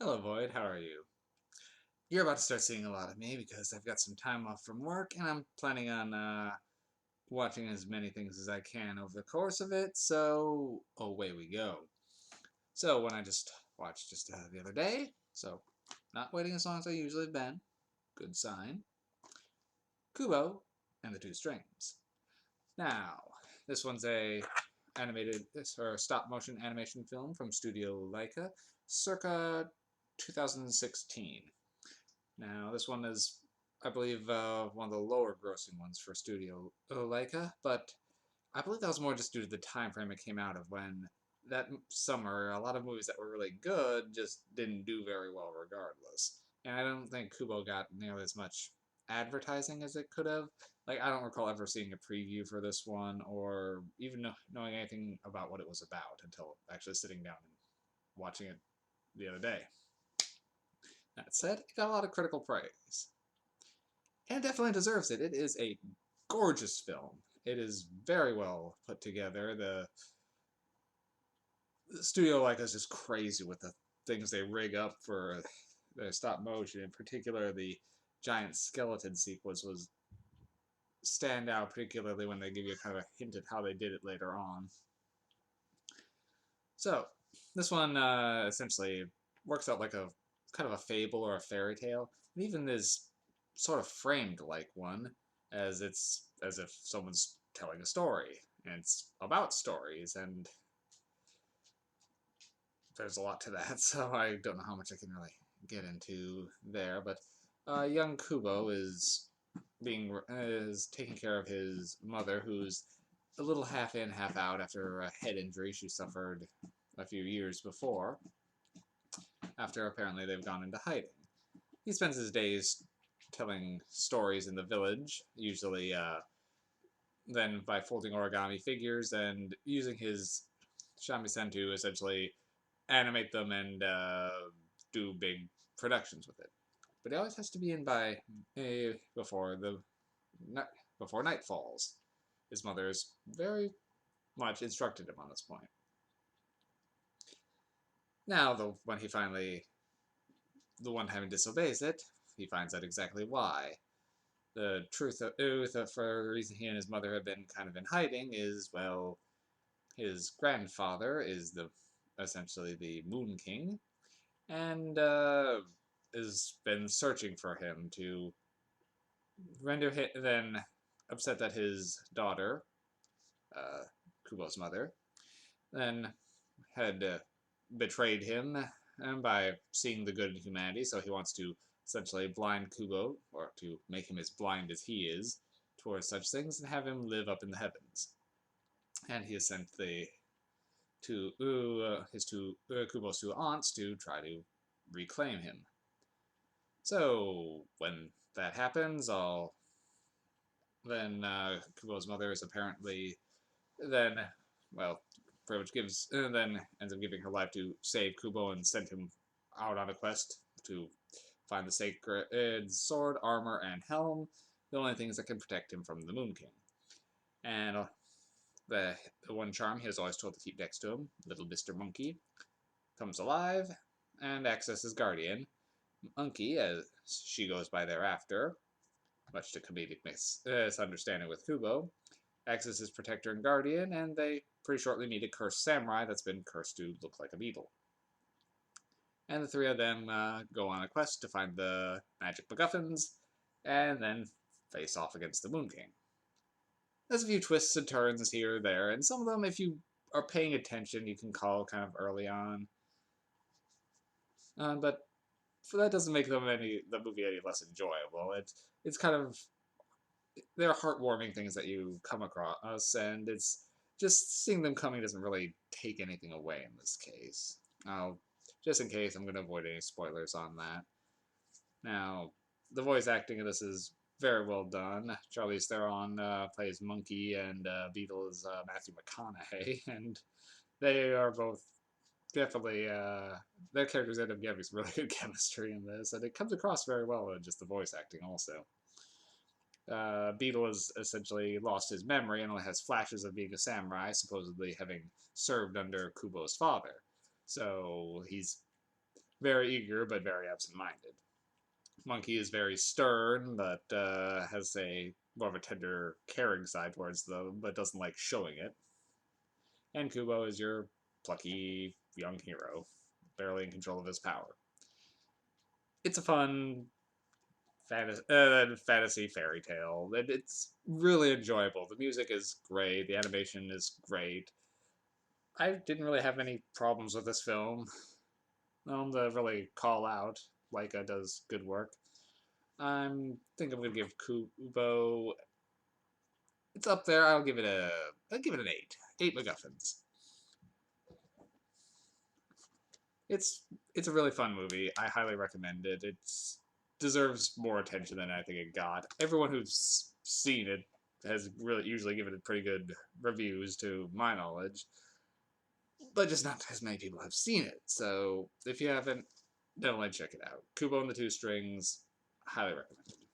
Hello, Void. How are you? You're about to start seeing a lot of me because I've got some time off from work and I'm planning on watching as many things as I can over the course of it. So, away we go. So, when I just watched just the other day, so not waiting as long as I usually have been, good sign. Kubo and the Two Strings. Now, this one's a animated or stop motion animation film from Studio Leica, circa 2016. Now, this one is, I believe, one of the lower grossing ones for Studio Leica, but I believe that was more just due to the time frame it came out of when that summer, a lot of movies that were really good just didn't do very well regardless. And I don't think Kubo got nearly as much advertising as it could have. Like, I don't recall ever seeing a preview for this one or even knowing anything about what it was about until actually sitting down and watching it the other day. That said, it got a lot of critical praise. And it definitely deserves it. It is a gorgeous film. It is very well put together. The studio like is just crazy with the things they rig up for their stop motion. In particular, the giant skeleton sequence was stand out, particularly when they give you kind of a hint at how they did it later on. So this one essentially works out like a kind of a fable or a fairy tale, and even is sort of framed like one, as it's as if someone's telling a story, and it's about stories, and there's a lot to that. So I don't know how much I can really get into there, but young Kubo is taking care of his mother, who's a little half in, half out after a head injury she suffered a few years before, after apparently they've gone into hiding. He spends his days telling stories in the village, usually then by folding origami figures and using his shamisen to essentially animate them and do big productions with it. But he always has to be in by before the before night falls. His mother is very much instructed him on this point. Now, when he finally, the one time he disobeys it, he finds out exactly why. The truth for the reason he and his mother have been kind of in hiding is, well, his grandfather is the essentially the Moon King, and has been searching for him to render him then upset that his daughter, uh, Kubo's mother, then had betrayed him by seeing the good in humanity, so he wants to essentially blind Kubo, or to make him as blind as he is, towards such things, and have him live up in the heavens. And he has sent his two Kubo's two aunts to try to reclaim him. So when that happens, all then Kubo's mother is apparently then well pretty much gives then ends up giving her life to save Kubo and send him out on a quest to find the sacred sword, armor, and helm, the only things that can protect him from the Moon King. And the one charm he has always told to keep next to him, little Mr. Monkey, comes alive and acts as his guardian. Monkey, as she goes by thereafter, much to comedic misunderstanding with Kubo, acts as his protector and guardian, and they pretty shortly meet a cursed samurai that's been cursed to look like a beetle. And the three of them go on a quest to find the magic MacGuffins, and then face off against the Moon King. There's a few twists and turns here or there, and some of them, if you are paying attention, you can call kind of early on. But that doesn't make the movie any less enjoyable. It's kind of they're heartwarming things that you come across, and it's just seeing them coming doesn't really take anything away in this case. Now, just in case, I'm going to avoid any spoilers on that. Now, the voice acting of this is very well done. Charlize Theron plays Monkey, and Beetle is Matthew McConaughey, and they are both definitely their characters end up having some really good chemistry in this, and it comes across very well in just the voice acting also. Beetle has essentially lost his memory and only has flashes of being a samurai, supposedly having served under Kubo's father. So he's very eager but very absent-minded. Monkey is very stern, but has a more of a tender, caring side towards them, but doesn't like showing it. And Kubo is your plucky young hero, barely in control of his power. It's a fun fantasy fairy tale. It's really enjoyable. The music is great. The animation is great. I didn't really have any problems with this film. To really call out. Leica does good work. I think I'm gonna give Kubo. It's up there. I'll give it an 8. 8 MacGuffins. It's a really fun movie. I highly recommend it. It deserves more attention than I think it got. Everyone who's seen it has really usually given it pretty good reviews, to my knowledge, but just not as many people have seen it. So if you haven't, definitely check it out. Kubo and the Two Strings, highly recommend.